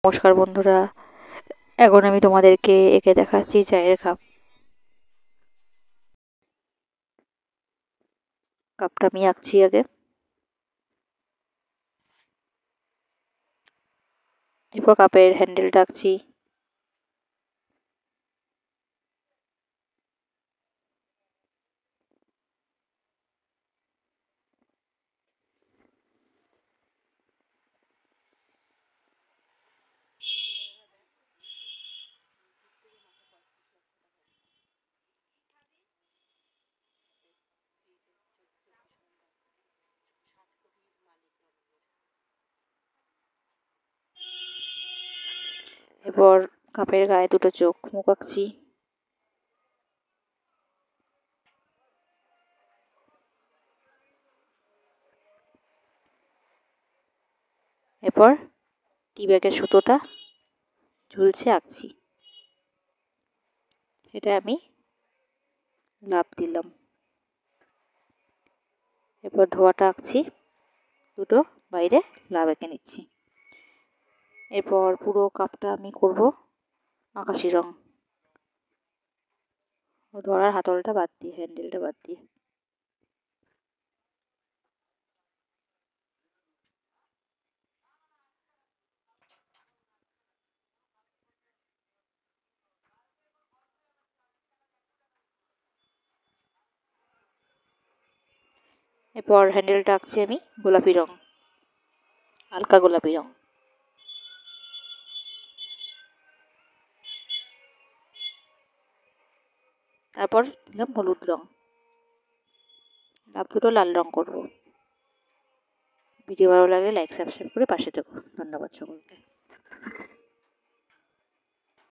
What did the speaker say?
নমস্কার বন্ধুরা, এখন আমি তোমাদেরকে এঁকে দেখাচ্ছি চায়ের কাপ। কাপটা আমি আঁকছি আগে। এরপর কাপের হ্যান্ডেলটা আঁকছি। এরপর কাপের গায়ে দুটো চোখ মুখ আঁকছি। এরপর টি ব্যাগের সুতোটা ঝুলছে আঁকছি। এটা আমি লাভ দিলাম। এরপর ধোয়াটা আঁকছি, দুটো বাইরে লাভ এঁকে নিচ্ছি। এরপর পুরো কাপটা আমি করব আকাশি রং, ধরার হাতলটা বাদ দিয়ে, হ্যান্ডেলটা বাদ দিয়ে। এরপর হ্যান্ডেলটা আঁকছি আমি গোলাপি রং, হালকা গোলাপি রং। তারপর দিলাম হলুদ রং, লাভ দুটো লাল রং করব। ভিডিও ভালো লাগলে লাইক সাবস্ক্রাইব করে পাশে থেকো। ধন্যবাদ সকলকে।